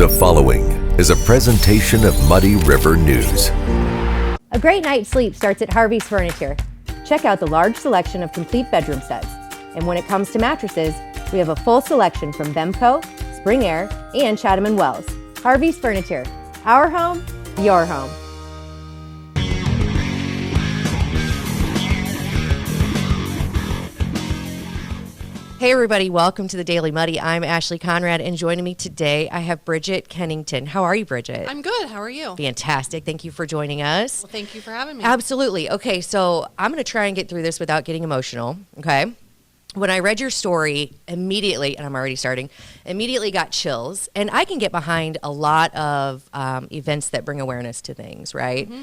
The following is a presentation of Muddy River News. A great night's sleep starts at Harvey's Furniture. Check out the large selection of complete bedroom sets. And when it comes to mattresses, we have a full selection from Bemco, Spring Air, and Chatham & Wells. Harvey's Furniture. Our home, your home. Hey everybody, welcome to the Daily Muddy. I'm Ashley Conrad, and joining me today, I have Bridget Kennington. How are you, Bridget? I'm good. How are you? Fantastic. Thank you for joining us. Well, thank you for having me. Absolutely. Okay, so I'm going to try and get through this without getting emotional, okay? When I read your story, immediately, and I'm already starting, immediately got chills. And I can get behind a lot of events that bring awareness to things, right? Mm-hmm.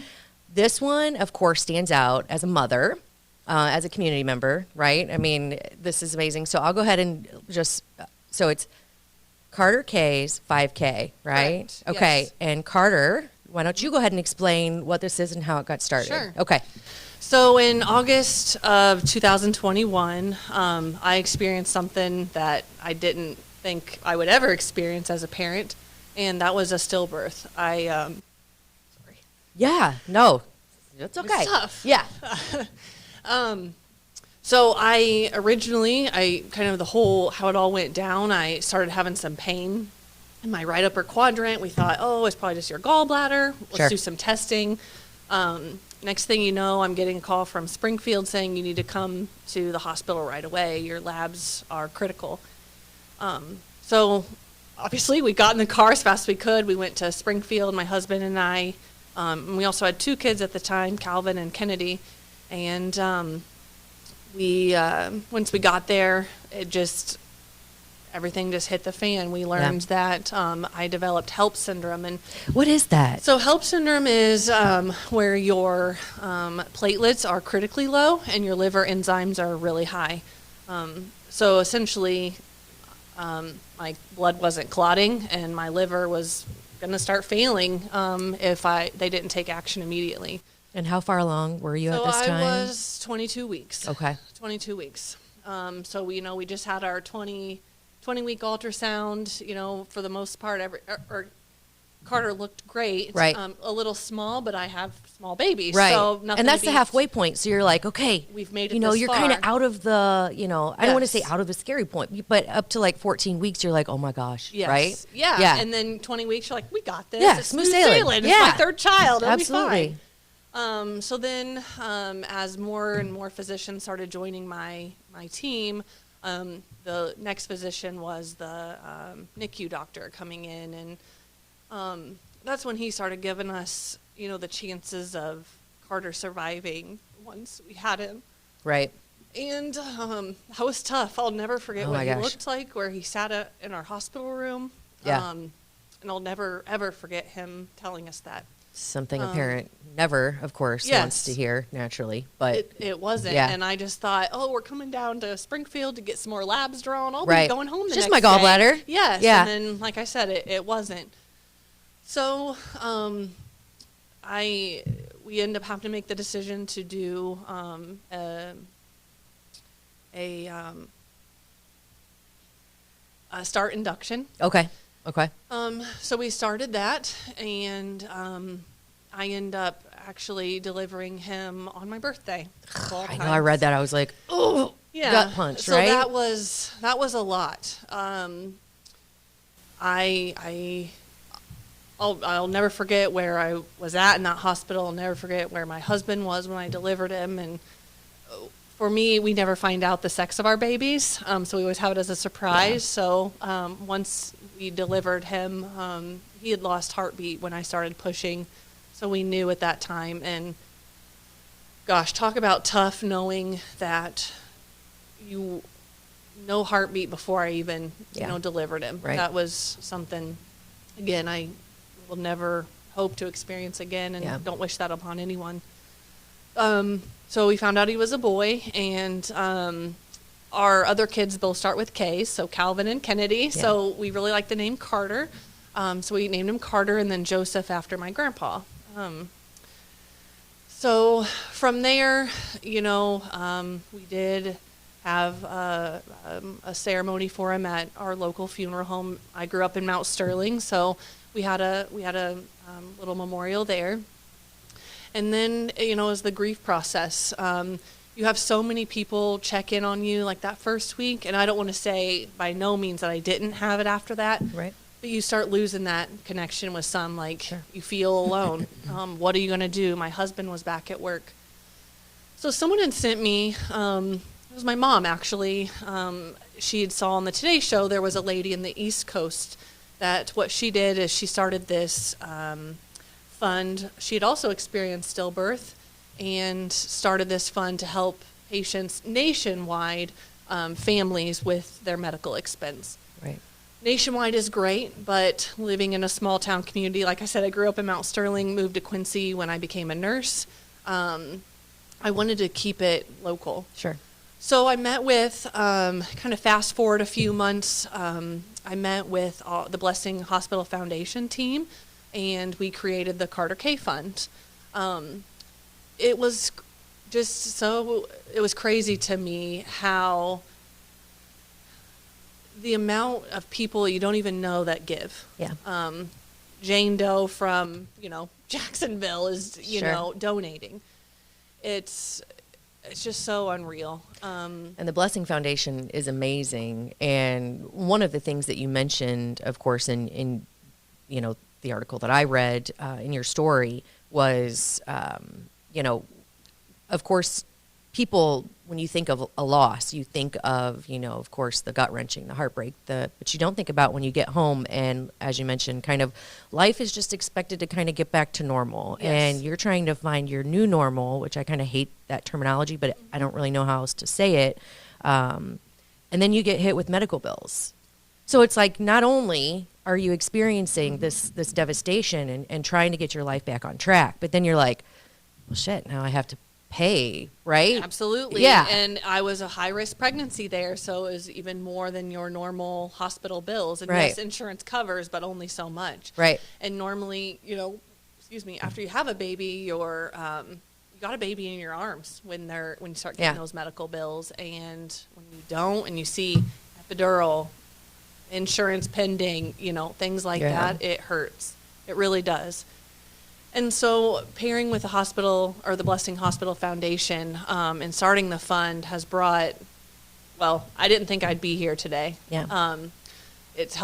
This one, of course, stands out as a mother. As a community member, right? I mean, this is amazing. So I'll go ahead and just, so it's Carter K's 5K, right? Correct. Okay. Yes. And Carter, why don't you go ahead and explain what this is and how it got started? Sure. Okay. So in August of 2021, I experienced something that I didn't think I would ever experience as a parent, and that was a stillbirth. Sorry. Yeah, no, it's okay. It's tough. Yeah. So I kind of how it all went down, I started having some pain in my right upper quadrant. We thought, oh, it's probably just your gallbladder. Let's do some testing. Next thing you know, I'm getting a call from Springfield saying you need to come to the hospital right away. Your labs are critical. So obviously we got in the car as fast as we could. We went to Springfield, my husband and I. And we also had two kids at the time, Calvin and Kennedy. And once we got there, everything just hit the fan. We learned that I developed HELLP syndrome. And what is that? So HELLP syndrome is where your platelets are critically low and your liver enzymes are really high. So essentially, my blood wasn't clotting and my liver was going to start failing if they didn't take action immediately. And how far along were you at this time? I was 22 weeks. Okay. 22 weeks. So we just had our 20-week ultrasound. For the most part, Carter looked great. Right. A little small, but I have small babies. Right. So nothing. And that's the halfway point. So you're like, okay, we've made it. You're kind of out of the, I don't want to say out of the scary point, but up to like 14 weeks, you're like, oh my gosh. Yes. Right. Yeah. And then 20 weeks, you're like, we got this. Yeah. It's Smooth sailing. It's my third child. It'll Absolutely. be fine. So then, as more and more physicians started joining my team, the next physician was the NICU doctor coming in, and that's when he started giving us, the chances of Carter surviving once we had him. Right. And that was tough. I'll never forget what he looked like, where he sat in our hospital room. Yeah. And I'll never, ever forget him telling us that. Something a parent never, of course, wants to hear naturally, but it wasn't. Yeah. And I just thought, oh, we're coming down to Springfield to get some more labs drawn. I'll be going home the next day. Just my gallbladder. Yes. Yeah. And then, like I said, it wasn't. So we ended up having to make the decision to do a start induction. Okay. So we started that, and I ended up actually delivering him on my birthday. I know. I read that. I was like, oh, yeah, gut punch, so right? that was a lot. I'll never forget where I was at in that hospital. I'll never forget where my husband was when I delivered him, and for me, we never find out the sex of our babies, so we always have it as a surprise. Yeah. So once we delivered him, he had lost heartbeat when I started pushing, so we knew at that time. And gosh, talk about tough, knowing that no heartbeat before I even delivered him. Right. That was something, again, I will never hope to experience again, and don't wish that upon anyone. So we found out he was a boy, and our other kids both start with K, so Calvin and Kennedy. Yeah. So we really like the name Carter. So we named him Carter, and then Joseph after my grandpa. So from there, we did have a ceremony for him at our local funeral home. I grew up in Mount Sterling, so we had a little memorial there. And then, as the grief process, you have so many people check in on you like that first week. And I don't want to say by no means that I didn't have it after that. Right. But you start losing that connection with some, like, Sure. You feel alone. What are you going to do? My husband was back at work. So someone had sent me, it was my mom, actually. She had saw on the Today Show there was a lady in the East Coast that what she did is she started this fund. She had also experienced stillbirth and started this fund to help patients nationwide, families with their medical expense. Right. Nationwide is great, but living in a small town community, like I said, I grew up in Mount Sterling, moved to Quincy when I became a nurse. I wanted to keep it local. Sure. So I met with, kind of fast forward a few months, I met with the Blessing Hospital Foundation team, and we created the Carter K Fund. It was just it was crazy to me how the amount of people you don't even know that give. Yeah. Jane Doe from, Jacksonville is, Sure. donating. It's just so unreal. And the Blessing Foundation is amazing. And one of the things that you mentioned, of course, in the article that I read in your story was, of course, people, when you think of a loss, you think of, of course, the gut-wrenching, the heartbreak, but you don't think about when you get home and, as you mentioned, kind of life is just expected to kind of get back to normal. Yes. And you're trying to find your new normal, which I kind of hate that terminology, but I don't really know how else to say it. And then you get hit with medical bills. So it's like not only are you experiencing this devastation and trying to get your life back on track, but then you're like, well, shit, now I have to pay, right? Absolutely. Yeah. And I was a high-risk pregnancy there, so it was even more than your normal hospital bills. And Right. yes, insurance covers, but only so much. Right. And normally, after you have a baby, you got a baby in your arms when you start getting Yeah. those medical bills. And when you don't, and you see epidural, insurance pending, things like Yeah. that, it hurts. It really does. And so pairing with the hospital or the Blessing Hospital Foundation and starting the fund has brought, I didn't think I'd be here today. Yeah. It's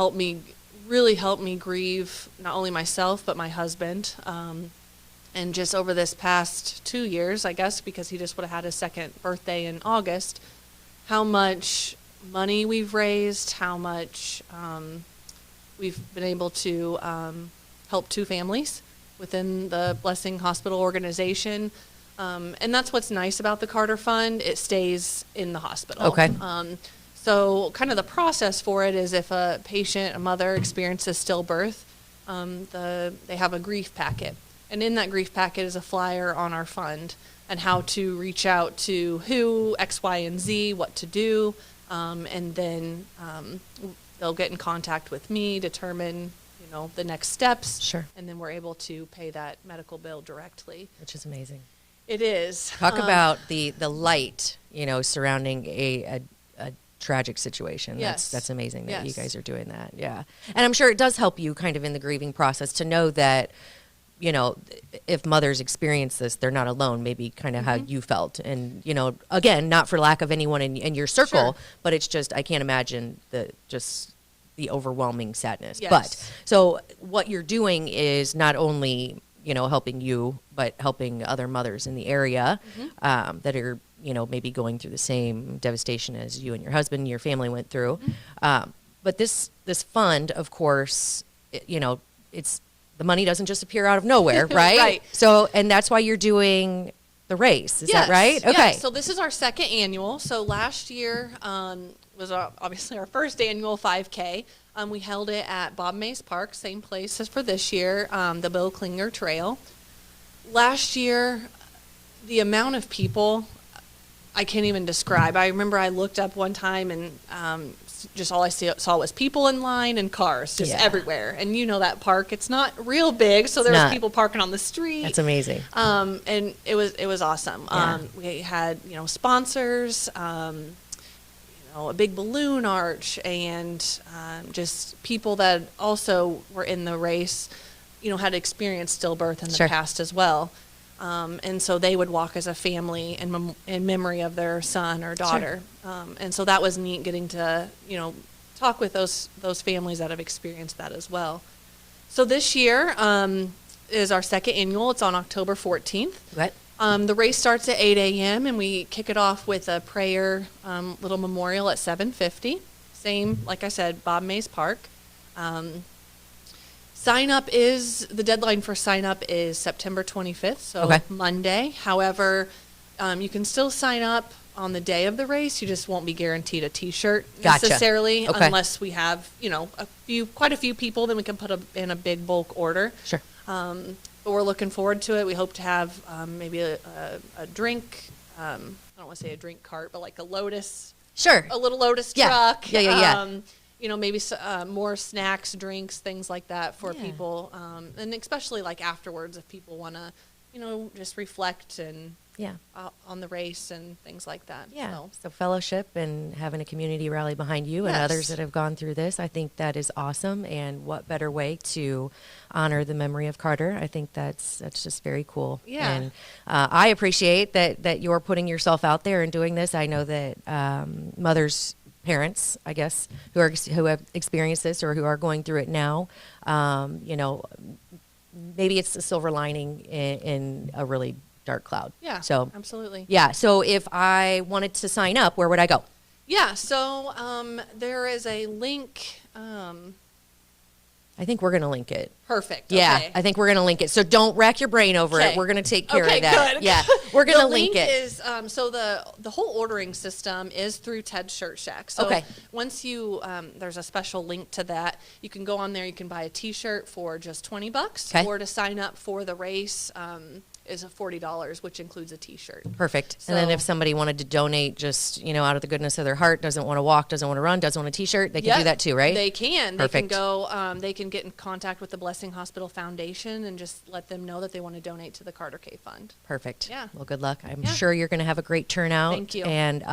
really helped me grieve not only myself, but my husband. And just over this past 2 years, I guess, because he just would have had his second birthday in August, how much money we've raised, how much we've been able to help 2 families within the Blessing Hospital organization. And that's what's nice about the Carter Fund. It stays in the hospital. Okay. So kind of the process for it is if a mother experiences stillbirth, they have a grief packet. And in that grief packet is a flyer on our fund and how to reach out to who, X, Y, and Z, what to do. And then they'll get in contact with me, determine the next steps. Sure. And then we're able to pay that medical bill directly. Which is amazing. It is. Talk about the light, surrounding a tragic situation. Yes. That's amazing that you Yes. guys are doing that. Yeah. And I'm sure it does help you kind of in the grieving process to know that, if mothers experience this, they're not alone, maybe kind of how you felt. And, again, not for lack of anyone in your circle, Sure. but it's just, I can't imagine the overwhelming sadness. Yes. But so what you're doing is not only, helping you, but helping other mothers in the area that are, maybe going through the same devastation as you and your husband, your family went through. But this fund, of course, it's the money doesn't just appear out of nowhere, right? Right. So, and that's why you're doing the race. Is that right? Okay. Yes. So this is our second annual. So last year was obviously our first annual 5K. We held it at Bob Mays Park, same place as for this year, the Bill Klinger Trail. Last year, the amount of people, I can't even describe. I remember I looked up one time and just all I saw was people in line and cars just Yeah. everywhere. And that park, it's not real big, so there was not. people parking on the street. That's amazing. And it was awesome. Yeah. We had sponsors. a big balloon arch, and just people that also were in the race, had experienced stillbirth in the past as well. And so they would walk as a family in memory of their son or daughter. And so that was neat, getting to, talk with those families that have experienced that as well. So this year is our second annual. It's on October 14th. Right. The race starts at 8 a.m. and we kick it off with a prayer, little memorial at 7:50. Same, like I said, Bob Mays Park. The deadline for sign up is September 25th, so Monday. However, you can still sign up on the day of the race. You just won't be guaranteed a T-shirt necessarily, unless we have, quite a few people. Then we can put in a big bulk order. Sure. But we're looking forward to it. We hope to have maybe a drink. I don't want to say a drink cart, but like a Lotus. Sure. A little Lotus truck. Yeah. Maybe more snacks, drinks, things like that for people. And especially like afterwards, if people want to, just reflect and on the race and things like that. Yeah. So fellowship and having a community rally behind you and others that have gone through this. I think that is awesome. And what better way to honor the memory of Carter? I think that's just very cool. Yeah. And I appreciate that you're putting yourself out there and doing this. I know that parents, I guess, who have experienced this or who are going through it now, maybe it's a silver lining in a really dark cloud. Yeah, so absolutely. Yeah, so if I wanted to sign up, where would I go? Yeah, so there is a link. I think we're going to link it. Perfect. Yeah, okay. I think we're going to link it. So don't rack your brain over it. We're going to take care of that. Good. Yeah, we're going to link it. Is so the whole ordering system is through Ted's Shirt Shack. So once you there's a special link to that. You can go on there. You can buy a T-shirt for just $20, or to sign up for the race. Is $40, which includes a T-shirt. Perfect. So, and then if somebody wanted to donate just, out of the goodness of their heart, doesn't want to walk, doesn't want to run, doesn't want a T-shirt, they can do that too, right? They can. Perfect. They can go, they can get in contact with the Blessing Hospital Foundation and just let them know that they want to donate to the Carter K Fund. Perfect. Yeah. Well, good luck. I'm sure you're going to have a great turnout. Thank you. And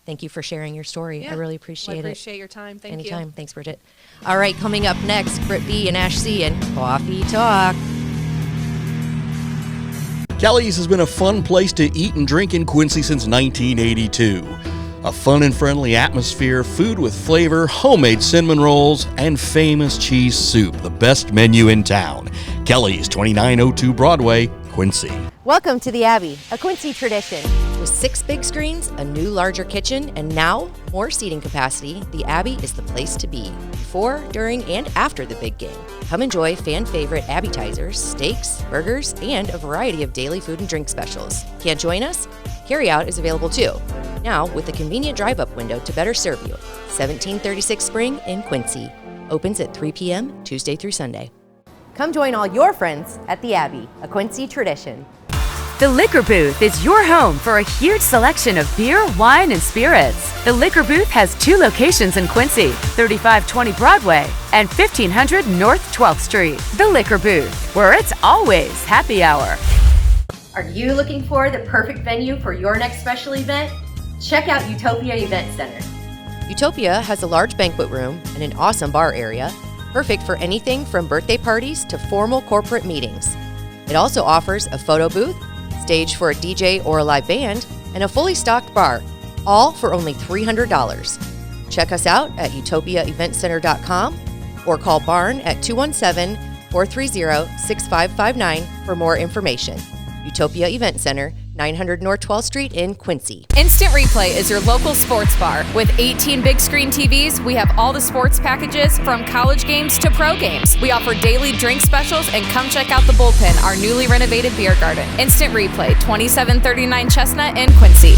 thank you for sharing your story. Yeah. I really appreciate it. I appreciate your time. Thank you. Anytime. Thanks, Bridget. All right, coming up next, Britt B. and Ash C. and Coffee Talk. Kelly's has been a fun place to eat and drink in Quincy since 1982. A fun and friendly atmosphere, food with flavor, homemade cinnamon rolls, and famous cheese soup, the best menu in town. Kelly's, 2902 Broadway, Quincy. Welcome to the Abbey, a Quincy tradition. With 6 big screens, a new larger kitchen, and now more seating capacity, the Abbey is the place to be before, during, and after the big game. Come enjoy fan favorite appetizers, steaks, burgers, and a variety of daily food and drink specials. Can't join us? Carryout is available too. Now with a convenient drive-up window to better serve you. 1736 Spring in Quincy. Opens at 3 p.m. Tuesday through Sunday. Come join all your friends at the Abbey, a Quincy tradition. The Liquor Booth is your home for a huge selection of beer, wine, and spirits. The Liquor Booth has 2 locations in Quincy, 3520 Broadway and 1500 North 12th Street. The Liquor Booth, where it's always happy hour. Are you looking for the perfect venue for your next special event? Check out Utopia Event Center. Utopia has a large banquet room and an awesome bar area, perfect for anything from birthday parties to formal corporate meetings. It also offers a photo booth, stage for a DJ or a live band, and a fully stocked bar, all for only $300. Check us out at utopiaeventcenter.com or call Barn at 217-430-6559 for more information. Utopia Event Center, 900 North 12th Street in Quincy. Instant Replay is your local sports bar. With 18 big screen TVs, we have all the sports packages from college games to pro games. We offer daily drink specials, and come check out the Bullpen, our newly renovated beer garden. Instant Replay, 2739 Chestnut in Quincy.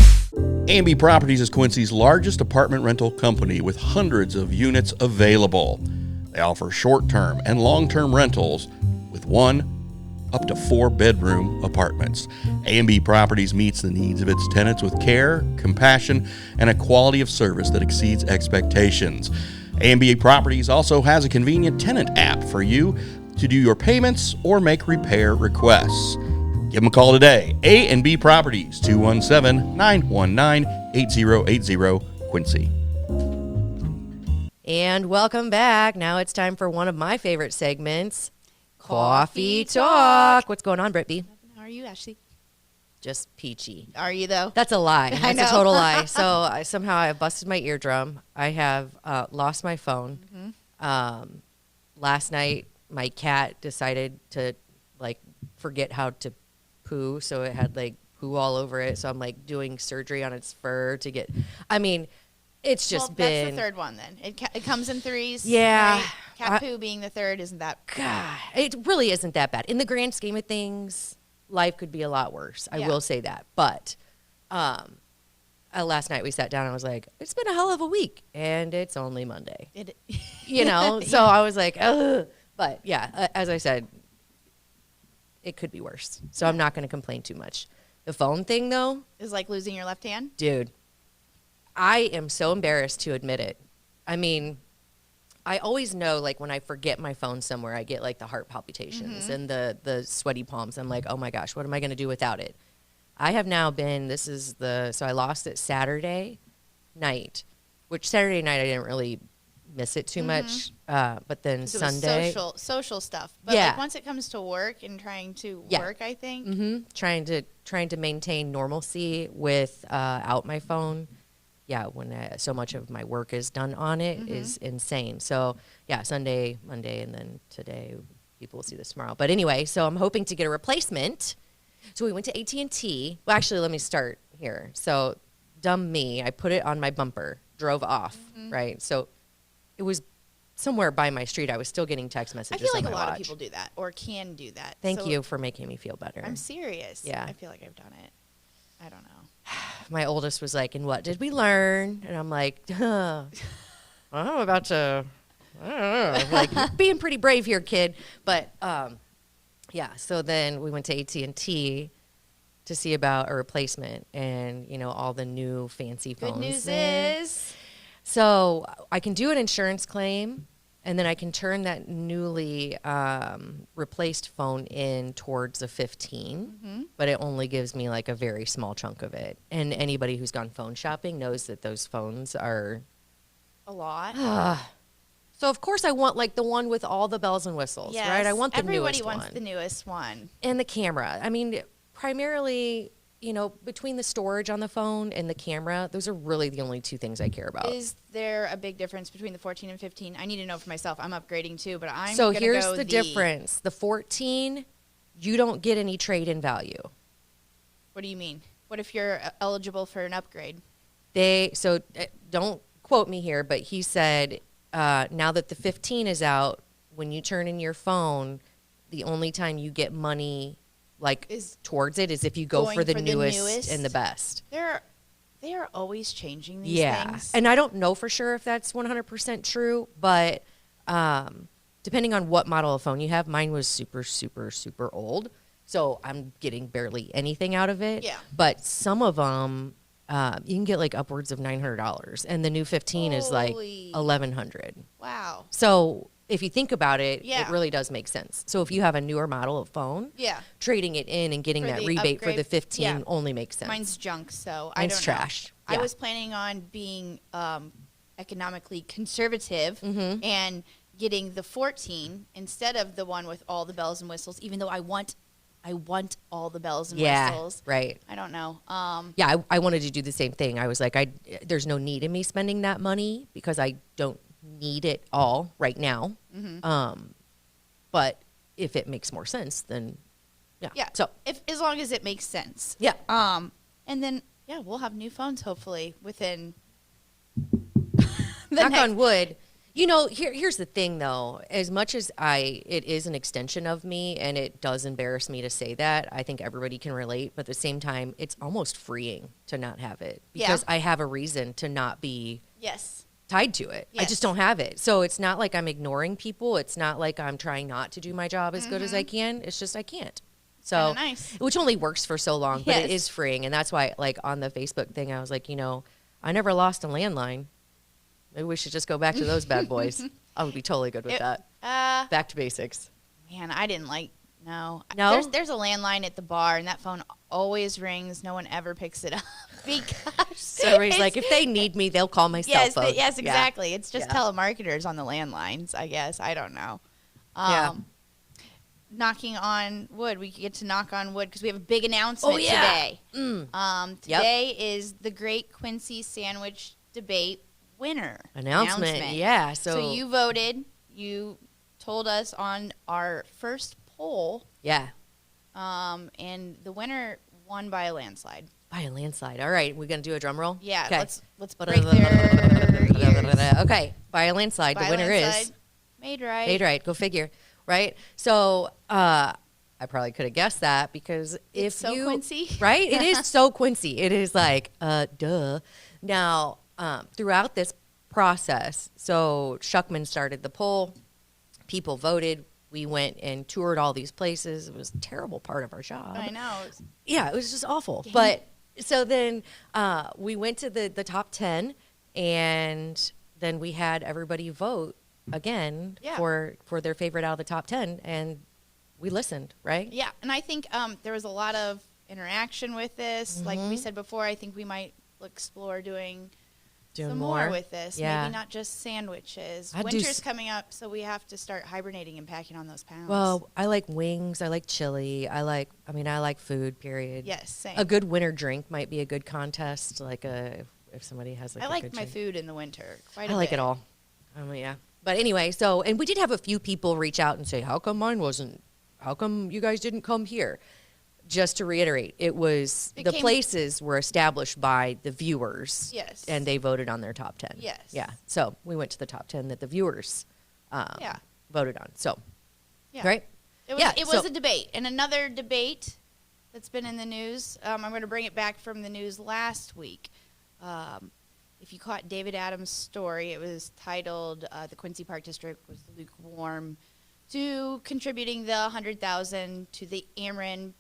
A&B Properties is Quincy's largest apartment rental company with hundreds of units available. They offer short-term and long-term rentals with 1 up to 4 bedroom apartments. A&B Properties meets the needs of its tenants with care, compassion, and a quality of service that exceeds expectations. A&B Properties also has a convenient tenant app for you to do your payments or make repair requests. Give them a call today. A&B Properties, 217-919-8080, Quincy. And welcome back. Now it's time for one of my favorite segments, Coffee Talk. What's going on, Brittany? How are you, Ashley? Just peachy. Are you, though? That's a lie. I That's know. a total lie. So somehow I busted my eardrum. I have lost my phone. Mm-hmm. Last night, my cat decided to, like, forget how to poo, so it had, like, poo all over it. So I'm, like, doing surgery on its fur to get, I mean, it's just been. That's the third one, then. It comes in threes. Yeah. Right? Cat poo being the third isn't that. God, it really isn't that bad. In the grand scheme of things, life could be a lot worse. I will say that. But last night we sat down and I was like, it's been a hell of a week. And it's only Monday. You know? So I was like, ugh. But yeah, as I said, it could be worse. So I'm not going to complain too much. The phone thing, though. Is like losing your left hand? Dude, I am so embarrassed to admit it. I mean, I always know, like, when I forget my phone somewhere, I get, like, the heart palpitations and the sweaty palms. I'm like, oh, my gosh, what am I going to do without it? I have now been, so I lost it Saturday night, which Saturday night I didn't really miss it too much. But then Sunday. It was social stuff. But like once it comes to work and trying to work, I think. Trying to maintain normalcy without my phone. Yeah, when so much of my work is done on it is insane. So, yeah, Sunday, Monday, and then today, people will see this tomorrow. But anyway, so I'm hoping to get a replacement. So we went to AT&T. Well, actually, let me start here. So, dumb me, I put it on my bumper, drove off, right? So it was somewhere by my street. I was still getting text I messages feel like on a my lot watch. of people do that or can do that. Thank you for making me feel better. I'm serious. Yeah. I feel like I've done it. I don't know. My oldest was like, and what did we learn? And I'm like, I'm about to, I don't know. Like, you're being pretty brave here, kid. But, yeah, so then we went to AT&T to see about a replacement and, you know, all the new fancy phones. Good news is. So I can do an insurance claim, and then I can turn that newly replaced phone in towards a 15, but it only gives me like a very small chunk of it. And anybody who's gone phone shopping knows that those phones are A lot. So of course I want like the one with all the bells and whistles, Yes. right? I want the Everybody newest wants one. the newest one. And the camera. I mean, primarily, you know, between the storage on the phone and the camera, those are really the only two things I care about. Is there a big difference between the 14 and 15? I need to know for myself. I'm upgrading too, but I'm So gonna here's go the difference. The 14, you don't get any trade-in value. What do you mean? What if you're eligible for an upgrade? Don't quote me here, but he said now that the 15 is out, when you turn in your phone, the only time you get money towards it is if you go for the newest and the best. They are always changing these things. And I don't know for sure if that's 100% true, but depending on what model of phone you have, mine was super, super, super old. So I'm getting barely anything out of it. Yeah. But some of them, you can get like upwards of $900, and the new 15 is like $1,100. Wow. So if you think about it, Yeah. it really does make sense. So if you have a newer model of phone, Yeah. trading it in and getting For that the rebate for the upgrade, 15 yeah. only makes sense. Mine's junk, so I Mine's don't trash. know. Yeah. I was planning on being economically conservative Mm-hmm. and getting the 14 instead of the one with all the bells and whistles, even though I want all the bells and whistles. Right. I don't know. Yeah, I wanted to do the same thing. I was like, there's no need in me spending that money because I don't need it all right now. Mm-hmm. But if it makes more sense, then yeah. Yeah. So As long as it makes sense. yeah. And then we'll have new phones hopefully within Knock on wood. You know, here's the thing, though. As much as it is an extension of me, and it does embarrass me to say that, I think everybody can relate. But at the same time, it's almost freeing to not have it because I have a reason to not be tied to it. I just don't have it. So it's not like I'm ignoring people. It's not like I'm trying not to do my job as good as I can. It's just I can't. So, nice. Which only works for so long, but it Yes. is freeing. And that's why, like, on the Facebook thing, I was like, you know, I never lost a landline. Maybe we should just go back to those bad boys. I would be totally good with that. Back to basics. Man, I didn't No? There's a landline at the bar, and that phone always rings. No one ever picks it up. Because So everybody's like, if they need me, they'll call my cell phone. Yes, Yeah. exactly. It's just telemarketers on the landlines, I guess. I don't know. Yeah. Knocking on wood. We get to knock on wood because we have a big announcement today. Today is the Great Quincy Sandwich Debate winner. Announcement. Yeah. So you voted. You told us on our first poll. Yeah. And the winner won by a landslide. By a landslide. All right. We're going to do a drum roll? Yeah. Okay. Let's break their ears. Okay. By a landslide. The winner is Made Right. Made Right. Go figure. Right? So I probably could have guessed that because It's so Quincy. Right? It is so Quincy. It is like, duh. Now, throughout this process, so Shuckman started the poll. People voted. We went and toured all these places. It was a terrible part of our job. I know. Yeah, it was just awful. But so then we went to the top 10, and then we had everybody vote again for their favorite out of the top 10, and we listened, right? Yeah, and I think there was a lot of interaction with this. Like we said before, I think we might explore doing some more with this. Yeah. Maybe not just sandwiches. Winter's coming up, so we have to start hibernating and packing on those pounds. Well, I like wings. I like chili. I like food, period. Yes, same. A good winter drink might be a good contest, like if somebody has like I a like good my drink. food in the winter quite a bit. I like it all. Yeah. But anyway, and we did have a few people reach out and say, how come you guys didn't come here? Just to reiterate, the places were established by the viewers. Yes. And they voted on their top 10. Yes. Yeah. So we went to the top 10 that the viewers voted on. So, Yeah. right? It was a debate. And another debate that's been in the news, I'm going to bring it back from the news last week. If you caught David Adams' story, it was titled "The Quincy Park District Was Lukewarm to Contributing the $100,000 to the Ameren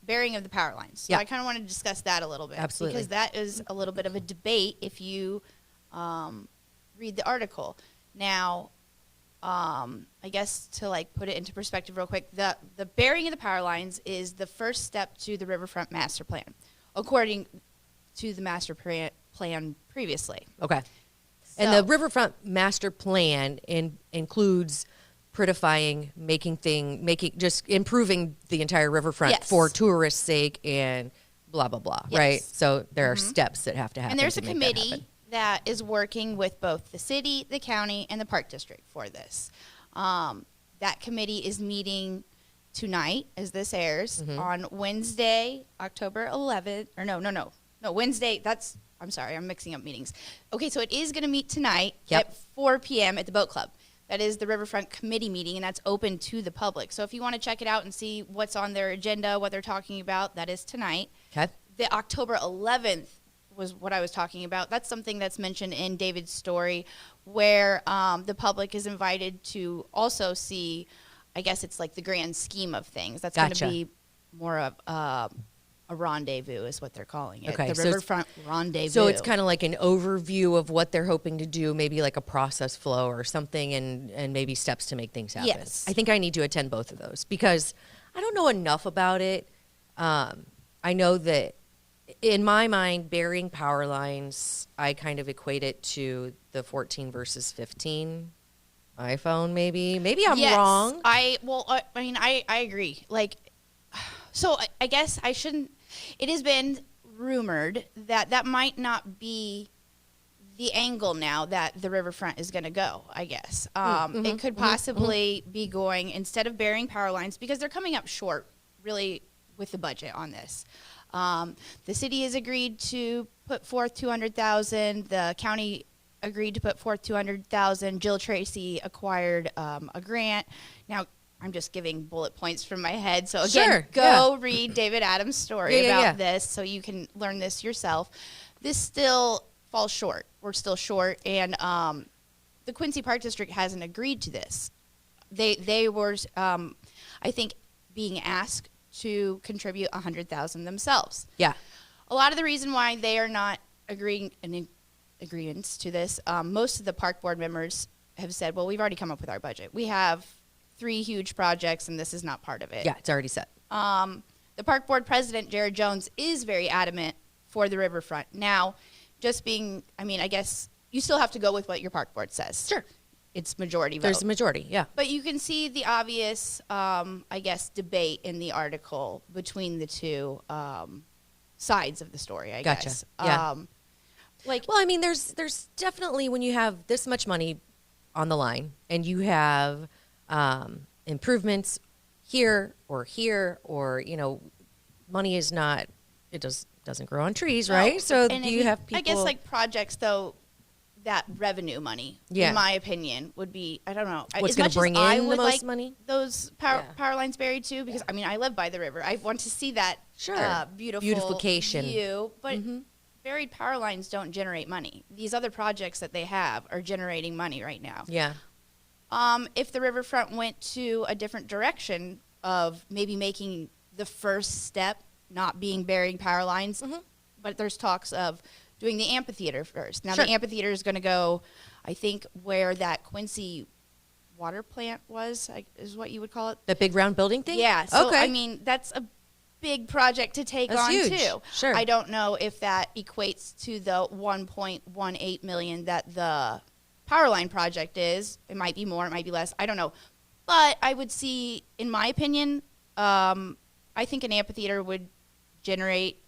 burying of the power lines." So I kind of want to discuss that a little bit. Absolutely. Because that is a little bit of a debate if you read the article. Now, I guess to put it into perspective real quick, the burying of the power lines is the first step to the Riverfront Master Plan, according to the Master Plan previously. Okay. And the Riverfront Master Plan includes prettifying, just improving the entire riverfront for tourists' sake and blah, blah, blah, right? So there are steps that have to happen. And there's to a make committee that is working with both the city, the county, and the park district for this. That committee is meeting tonight, as this airs, on Wednesday, October 11th. Or no, Wednesday, I'm sorry, I'm mixing up meetings. Okay, so it is going to meet tonight at 4 p.m. at the Boat Club. That is the Riverfront Committee meeting, and that's open to the public. So if you want to check it out and see what's on their agenda, what they're talking about, that is tonight. Okay. The October 11th was what I was talking about. That's something that's mentioned in David's story, where the public is invited to also see, I guess it's like the grand scheme of things. That's going to be more of a rendezvous is what they're calling it. Okay, the so Riverfront Rendezvous. So it's kind of like an overview of what they're hoping to do, maybe like a process flow or something, and maybe steps to make things happen. Yes. I think I need to attend both of those because I don't know enough about it. I know that in my mind, burying power lines, I kind of equate it to the 14 versus 15 iPhone, maybe. Maybe I'm wrong. I agree. So I guess I shouldn't. It has been rumored that might not be the angle now that the riverfront is going to go, I guess. It could possibly be going, instead of burying power lines, because they're coming up short, really, with the budget on this. The city has agreed to put forth $200,000. The county agreed to put forth $200,000. Jill Tracy acquired a grant. Now, I'm just giving bullet points from my head. So again, go read David Adams' story about this so you can learn this yourself. This still falls short. We're still short. And the Quincy Park District hasn't agreed to this. They were, I think, being asked to contribute $100,000 themselves. Yeah. A lot of the reason why they are not agreeing in agreements to this, most of the park board members have said, well, we've already come up with our budget. We have 3 huge projects, and this is not part of it. Yeah, it's already set. The park board president, Jared Jones, is very adamant for the riverfront. Now, I guess you still have to go with what your park board says. Sure. It's majority vote. There's a majority, yeah. But you can see the obvious, I guess, debate in the article between the two sides of the story, I Gotcha. guess. Yeah. Well, I mean, there's definitely, when you have this much money on the line and you have improvements here, or money is not, doesn't grow on trees, right? So And you have people. I guess like projects, though, that revenue money, Yeah. in my opinion, would be, I don't know. What's as gonna much bring as I in the would most like money? Those Yeah. power lines buried too, because I mean, I live by the river. I want to see that Sure. beautiful Beautification. view, but buried power lines don't generate money. These other projects that they have are generating money right now. Yeah. If the riverfront went to a different direction of maybe making the first step not being buried power lines, but there's talks of doing the amphitheater first. Now, Sure. the amphitheater is going to go, I think, where that Quincy water plant was, is what you would call it. The big round building thing? Yeah. So, okay. I mean, that's a big project to take That's on, huge. too. Sure. I don't know if that equates to the $1.18 million that the power line project is. It might be more, it might be less. I don't know. But I would see, in my opinion, I think an amphitheater would generate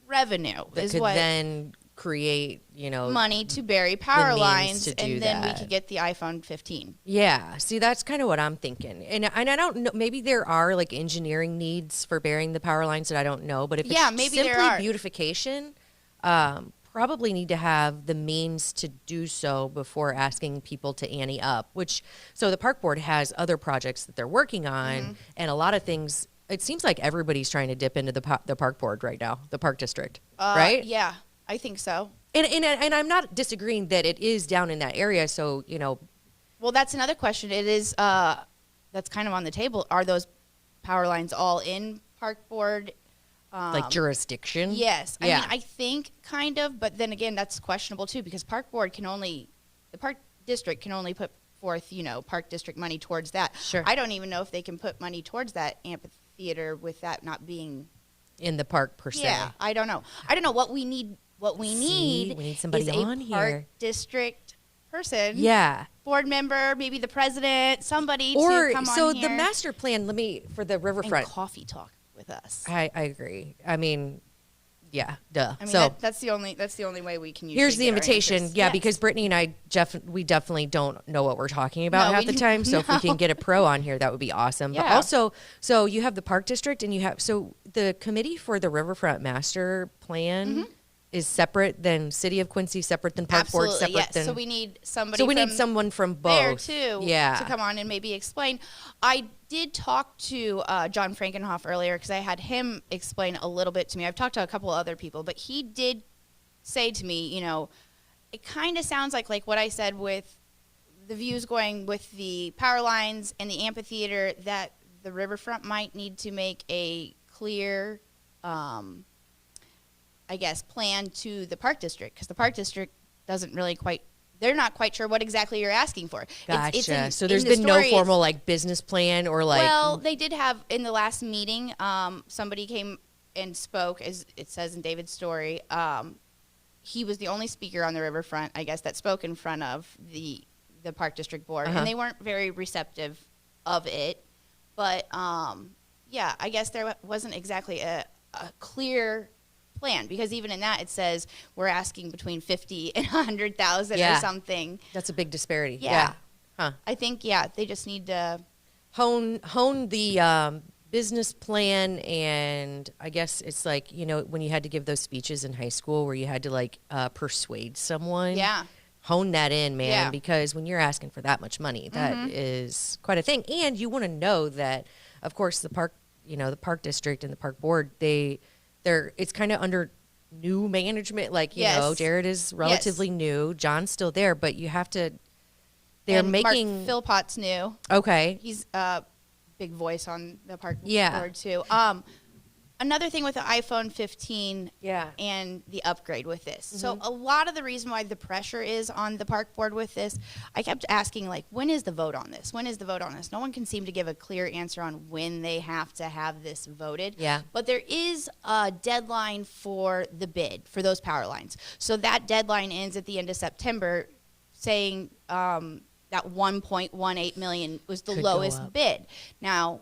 revenue. that is could what then create, money to bury power means lines, to do and then we that. could get the iPhone 15. Yeah, see, that's kind of what I'm thinking, and I don't know. Maybe there are like engineering needs for burying the power lines that I don't know. But if Yeah, it's maybe simply there are. beautification, probably need to have the means to do so before asking people to ante up. So the park board has other projects that they're working on, and a lot of things. It seems like everybody's trying to dip into the park board right now, the park district, right? Yeah, I think so. And I'm not disagreeing that it is down in that area. So Well, that's another question. It is that's kind of on the table. Are those power lines all in park board? like jurisdiction. Yes. I Yeah. mean, I think kind of, but then again, that's questionable too, because the park district can only put forth, park district money towards that. Sure. I don't even know if they can put money towards that amphitheater with that not being. In the park per se. Yeah, I don't know. I don't know what we need. What we need, we need somebody is a on park here. district person. Yeah. Board member, maybe the president, somebody Or to come so on here. the master plan. For the and riverfront. coffee talk with us. I agree. I mean, yeah, duh. I mean, so that's the only way we can use. here's the invitation. Yeah, Yes. because Brittany and I we definitely don't know what we're talking about No, half we the time. So if we no. can get a pro on here, that would be awesome. But Yeah. also, so you have the park district, and you have the committee for the riverfront master plan is separate than City of Quincy, separate than Park Board, Absolutely, separate yes. than. So we need somebody. So we need from someone from both. there too. Yeah. To come on and maybe explain. I did talk to John Frankenhoff earlier because I had him explain a little bit to me. I've talked to a couple other people, but he did say to me, it kind of sounds like what I said with the views going with the power lines and the amphitheater, that the riverfront might need to make a clear, I guess, plan to the park district, because the park district doesn't really they're not quite sure what exactly you're asking for. Gotcha. So there's been no formal business plan or Well, they did have in the last meeting, somebody came and spoke, as it says in David's story. He was the only speaker on the riverfront, I guess, that spoke in front of the park district board, and they weren't very receptive of it. But yeah, I guess there wasn't exactly a clear plan, because even in that it says we're asking between 50 and 100,000 or something. That's a big disparity. Yeah. Huh. I think they just need to hone the business plan, and I guess it's like, when you had to give those speeches in high school where you had to persuade someone. Yeah. Hone that in, man, Yeah. because when you're asking for that much money, that is quite a thing. And you want to know that, of course, the park, the park district and the park board, it's kind of under new management. Yes. Jared is relatively new. John's still there, but you have to. They're making Mark Philpott's new. Okay. He's a big voice on the park Yeah. board too. another thing with the iPhone 15 and the upgrade with this. So a lot of the reason why the pressure is on the park board with this, I kept asking, like, when is the vote on this? When is the vote on this? No one can seem to give a clear answer on when they have to have this voted. Yeah. But there is a deadline for the bid for those power lines. So that deadline ends at the end of September, saying that 1.18 million was the lowest bid. Now,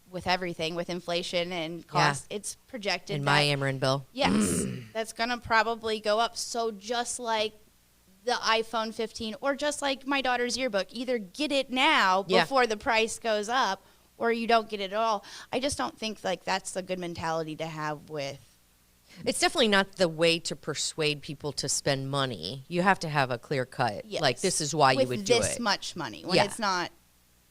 with everything, with inflation and cost, it's projected in my Ameren bill. Yes, that's going to probably go up. So just like the iPhone 15 or just like my daughter's yearbook, either get it now before the price goes up or you don't get it at all. I just don't think like that's a good mentality to have with. It's definitely not the way to persuade people to spend money. You have to have a clear cut. Yes. Like, this is why you would do it. With this much money when it's not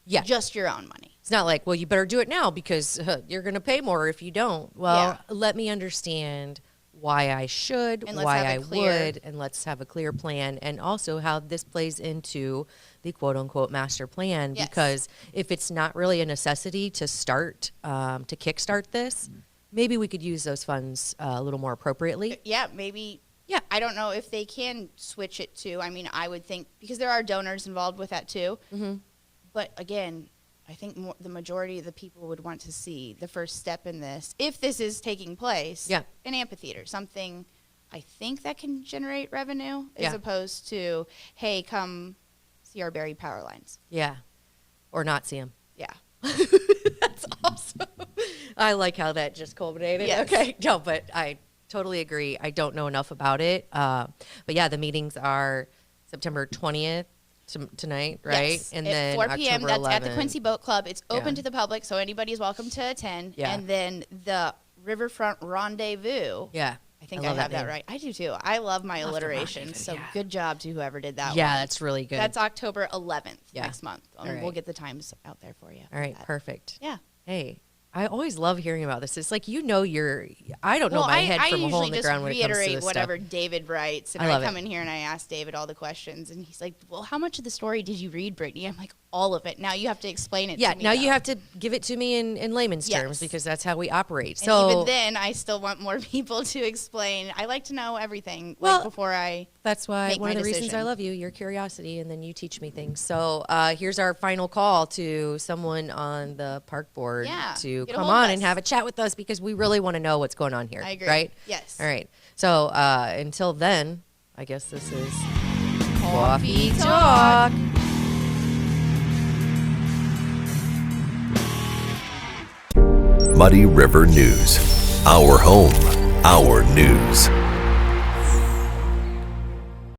just your own money. It's not like, well, you better do it now because you're going to pay more if you don't. Well, let me understand why I should, why I would, and let's have a clear plan. And also how this plays into the quote-unquote master plan. Yes. Because if it's not really a necessity to start, to kickstart this, maybe we could use those funds a little more appropriately. Yeah, maybe. Yeah, I don't know if they can switch it to. I mean, I would think, because there are donors involved with that too. Mm-hmm. But again, I think the majority of the people would want to see the first step in this, if this is taking place, an amphitheater, something I think that can generate revenue as opposed to, hey, come see our buried power lines. Yeah, or not see them. Yeah. That's awesome. I like how that just culminated. Yes. Okay, no, but I totally agree. I don't know enough about it. But yeah, the meetings are September 20th. Tonight, right? Yes. And at then 4 p.m. October That's 11th. at the Quincy Boat Club. It's open to the public, so anybody is welcome to attend. Yeah. And then the Riverfront Rendezvous. Yeah. I think I have that right. I do too. I love my alliteration. So good job to whoever did that one. Yeah, that's really good. That's October 11th next month. We'll get the times out there for you. All right, perfect. Yeah. Hey, I always love hearing about this. It's like, I don't know my head from a hole in the ground when it comes to this reiterate whatever David writes. And I come in here and I ask David all the questions. And he's like, well, how much of the story did you read, Brittany? I'm like, all of it. Now you have to explain it to me. Yeah, now though. you have to give it to me in layman's terms because that's how we operate. And so even then, I still want more people to explain. I like to know everything before I That's why make one of the reasons I love you, your curiosity, and then you teach me things. So here's our final call to someone on the park board to come on and have a chat with us because we really want to know what's going on here. I agree. Right? Yes. All right. So until then, I guess this is Coffee Talk. Muddy River News. Our home, our news.